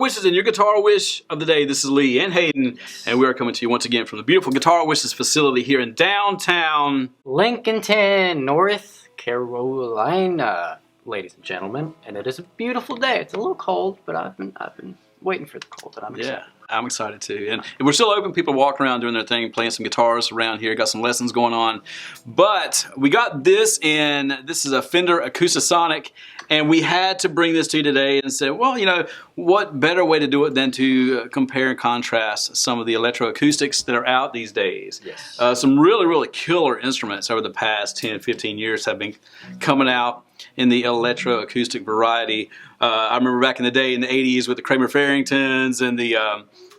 wishes and your guitar wish of the day. This is Lee and Hayden, and we are coming to you once again from the beautiful Guitar Wishes facility here in downtown Lincolnton, North Carolina, ladies and gentlemen. And it is a beautiful day. It's a little cold, but I've been waiting for the cold, and I'm excited. Yeah, I'm excited too. And we're still open. People walking around doing their thing, playing some guitars around here. Got some lessons going on. But we got this in. This is a Fender Acoustasonic. And we had to bring this to you today and say, well, you know, what better way to do it than to compare and contrast some of the electroacoustics that are out these days. Yes. Some really, really killer instruments over the past 10, 15 years have been coming out in the electroacoustic variety. I remember back in the day in the 80s with the Kramer Farringtons and the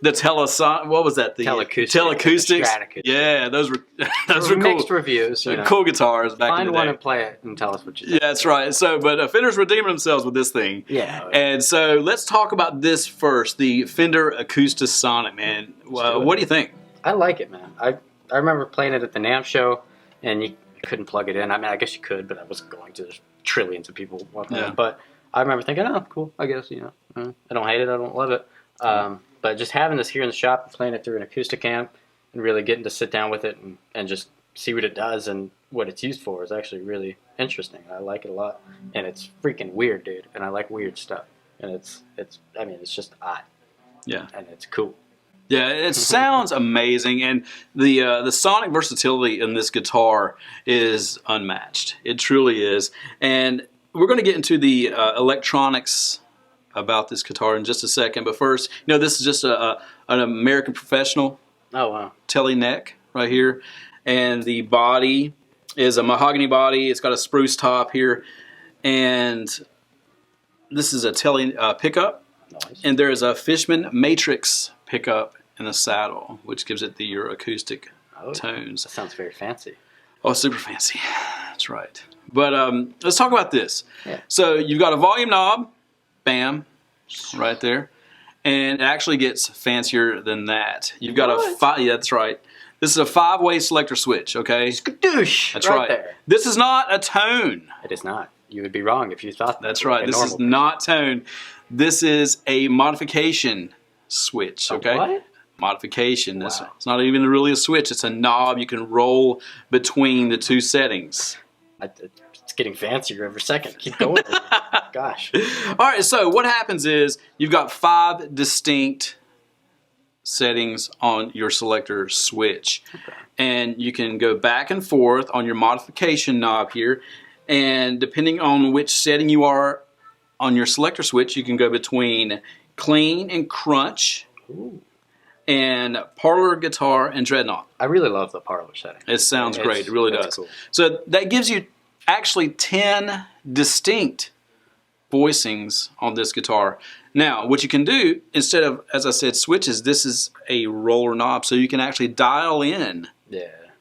what was that? The Teleacoustics. Yeah, those were cool. Mixed reviews. You know. Cool guitars back in the day. Find one and play it and tell us what you think. Yeah, that's right. So, but Fender's redeeming themselves with this thing. Yeah. And so let's talk about this first, the Fender Acoustasonic, man. What do you think? I like it, man. I remember playing it at the NAMM show, and you couldn't plug it in. I mean, I guess you could, but I wasn't going to. There's trillions of people walking around. But I remember thinking, oh, cool, I guess, you know. I don't hate it, I don't love it. But just having this here in the shop and playing it through an acoustic amp and really getting to sit down with it and just see what it does and what it's used for is actually really interesting. I like it a lot. And it's freaking weird, dude. And I like weird stuff. And it's just odd. Yeah. And it's cool. Yeah, it sounds amazing, and the sonic versatility in this guitar is unmatched. It truly is. And we're going to get into the electronics about this guitar in just a second. But first, you know, this is just an American Professional. Oh, wow. Tele neck right here. And the body is a mahogany body. It's got a spruce top here. And this is a Tele pickup. Nice. And there is a Fishman Matrix pickup in the saddle, which gives it your acoustic tones. That sounds very fancy. Oh, super fancy. That's right. But let's talk about this. Yeah. So you've got a volume knob, bam, right there. And it actually gets fancier than that. You've got yeah, that's right. This is a 5-way selector switch, okay? Skadoosh! That's right. There. This is not a tone. It is not. You would be wrong if you thought that. That's right. This is not tone. This is a modification switch, okay? What? Modification. Wow. It's not even really a switch. It's a knob you can roll between the two settings. It's getting fancier every second. Keep going. Gosh. All right, so what happens is you've got 5 distinct settings on your selector switch. Okay. And you can go back and forth on your modification knob here. And depending on which setting you are on your selector switch, you can go between clean and crunch. Ooh. And parlor, guitar, and dreadnought. I really love the parlor setting. It sounds great. It really does. Cool. So that gives you actually 10 distinct voicings on this guitar. Now, what you can do, instead of, as I said, switches, this is a roller knob. So you can actually dial in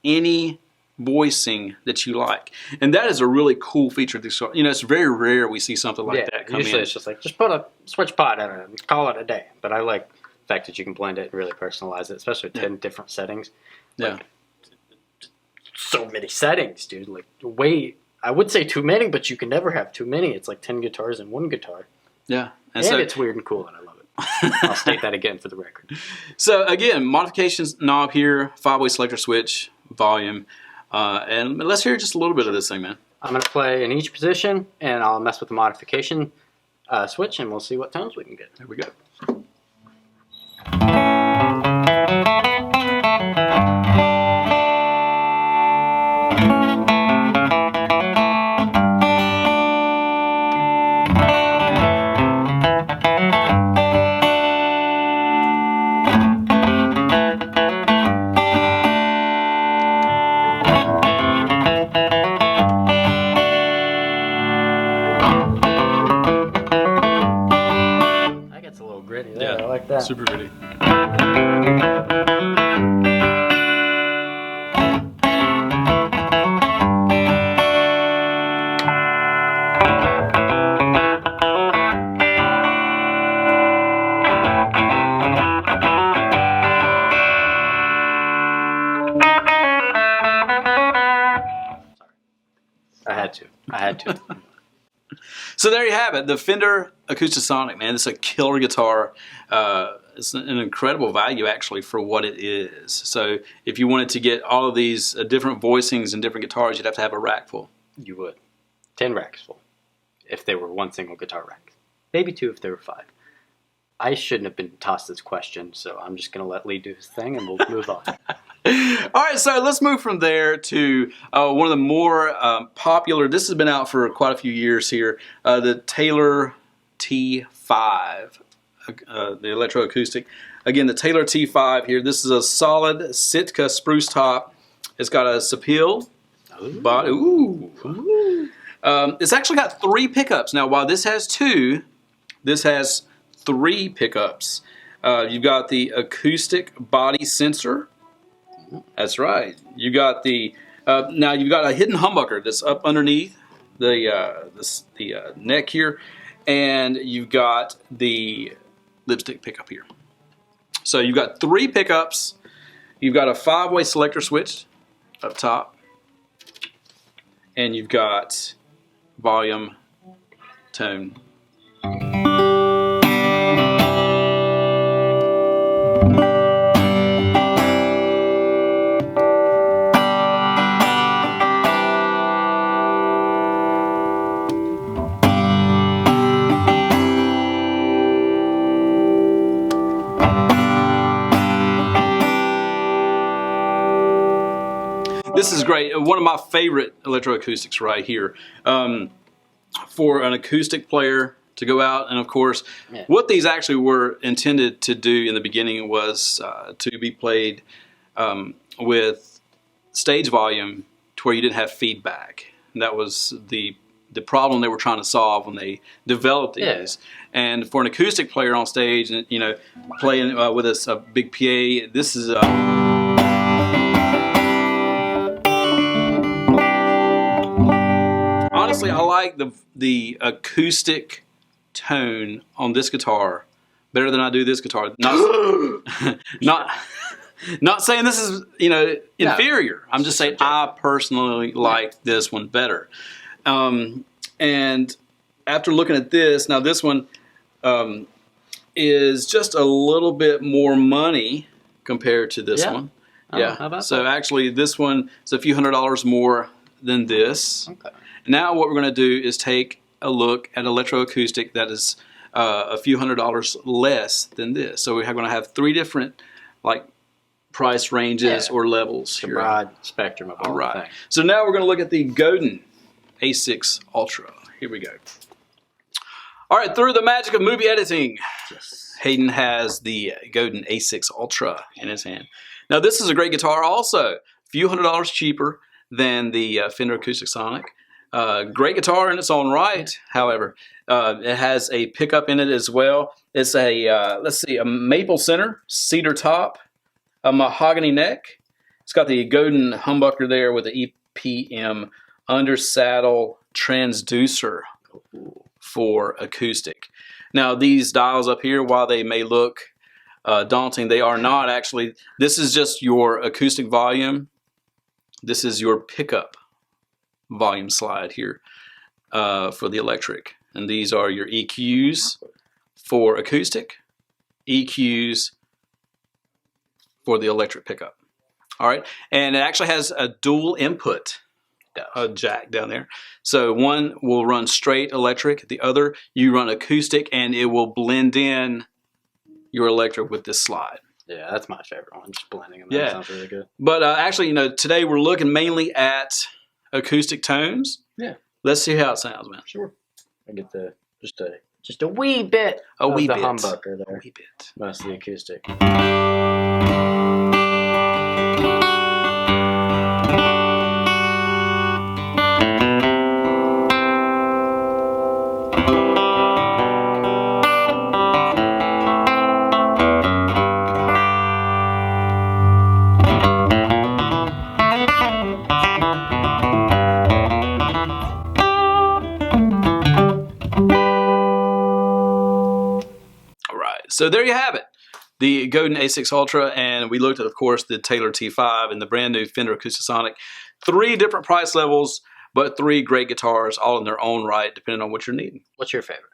any voicing that you like. And that is a really cool feature of this guitar. You know, it's very rare we see something like that come usually in. It's just like, just put a switch pot in it and call it a day. But I like the fact that you can blend it and really personalize it, especially with 10 different settings. Like, so many settings, dude. Like, I would say too many, but you can never have too many. It's like 10 guitars in one guitar. Yeah. And so, it's weird and cool, and I love it. I'll state that again for the record. So, again, modifications knob here, 5-way selector switch, volume. And let's hear just a little bit of this thing, man. I'm going to play in each position, and I'll mess with the modification switch, and we'll see what tones we can get. There we go. Super gritty. I had to. So there you have it, the Fender Acoustasonic, man. It's a killer guitar. It's an incredible value, actually, for what it is. So if you wanted to get all of these different voicings and different guitars, you'd have to have a rack full. You would. 10 racks full, if they were one single guitar rack. Maybe 2 if they were 5. I shouldn't have been tossed this question, so I'm just going to let Lee do his thing, and we'll move on. All right, so let's move from there to one of the more popular. This has been out for quite a few years here. The Taylor T5, the electroacoustic. Again, the Taylor T5 here. This is a solid Sitka spruce top. It's got a Sapil body. Ooh. It's actually got 3 pickups. Now, while this has 2, this has 3 pickups. You've got the acoustic body sensor. That's right. You got the now you've got a hidden humbucker that's up underneath the neck here, and you've got the lipstick pickup here. So you've got 3 pickups. You've got a 5-way selector switch up top, and you've got volume, tone. This is great. One of my favorite electroacoustics right here. For an acoustic player to go out, and of course, what these actually were intended to do in the beginning was to be played with stage volume to where you didn't have feedback. And that was the problem they were trying to solve when they developed these. And for an acoustic player on stage, and you know, playing with a big PA, this is honestly, I like the acoustic tone on this guitar better than I do this guitar. Not saying this is, you know, inferior. No, I'm just saying I personally like this one better. And after looking at this, now this one is just a little bit more money compared to this one. How about so that? Actually, this one is a few $100s more than this. Okay. Now what we're going to do is take a look at electroacoustic that is a few $100s less than this. So we're going to have 3 different like price ranges or levels here. A broad spectrum of all right. So now we're going to look at the Godin A6 Ultra. Here we go. All right, through the magic of movie editing, Hayden has the Godin A6 Ultra in his hand. Now this is a great guitar also. A few $100s cheaper than the Fender Acoustasonic. Great guitar in its own right. However, it has a pickup in it as well. It's a, let's see, a maple center, cedar top, a mahogany neck. It's got the Godin humbucker there with the EPM under saddle transducer for acoustic. Now these dials up here, while they may look daunting, they are not actually. This is just your acoustic volume. This is your pickup volume slide here for the electric, and these are your EQs for acoustic, EQs for the electric pickup. All right, and it actually has a dual input jack down there. So one will run straight electric, the other you run acoustic, and it will blend in your electric with this slide. Yeah, that's my favorite one, just blending them. That sounds really good. But actually, you know, today we're looking mainly at acoustic tones. Yeah. Let's see how it sounds, man. Sure. I get the just a wee bit of the humbucker there. A wee bit. Most of the acoustic. So there you have it, the Godin A6 Ultra, and we looked at, of course, the Taylor T5 and the brand new Fender Acoustasonic. 3 different price levels, but 3 great guitars, all in their own right, depending on what you're needing. What's your favorite?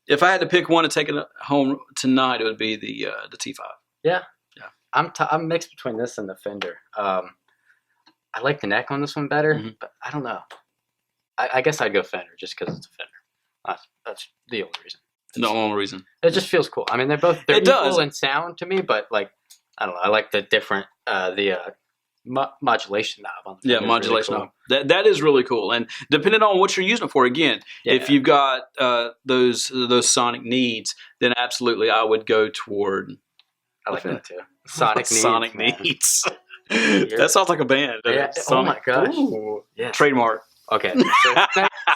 If I had to pick one to take it home tonight, it would be the T5. Yeah. Yeah. I'm mixed between this and the Fender. I like the neck on this one better, but I don't know. I guess I'd go Fender just because it's a Fender. That's the only reason. The only reason. It just feels cool. I mean, they're equal in sound to me, but like, I don't know. I like the different modulation knob on the Fender. Modulation really knob. That is really cool. And depending on what you're using it for, again, if you've got those sonic needs, then absolutely I would go toward. I like that too. Sonic needs. Sonic needs. That sounds like a band. Yeah. Oh my gosh. Yes. Trademark. Okay. So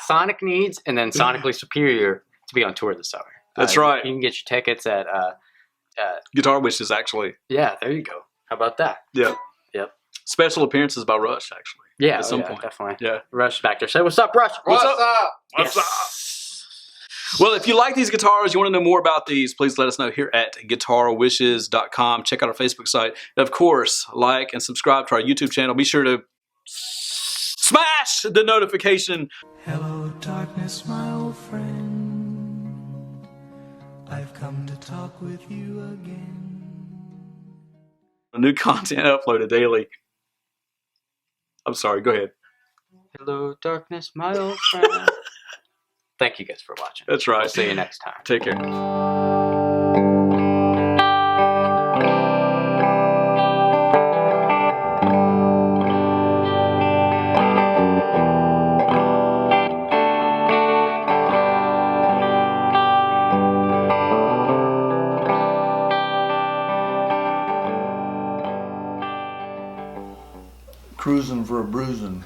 Sonic needs, and then Sonically Superior to be on tour this summer. That's right. You can get your tickets at Guitar Wishes, actually. Yeah, there you go. How about that? Yep. Special appearances by Rush, actually. Yeah, at some point. Definitely. Yeah. Rush back there. Say, what's up, Rush? What's up? What's up? Well, if you like these guitars, you want to know more about these, please let us know here at guitarwishes.com. Check out our Facebook site. And of course, like and subscribe to our YouTube channel. Be sure to smash the notification. Hello, darkness, my old friend. I've come to talk with you again. New content uploaded daily. I'm sorry, go ahead. Hello, darkness, my old friend. Thank you guys for watching. That's right. We'll see you next time. Take care. Cruising for a bruising.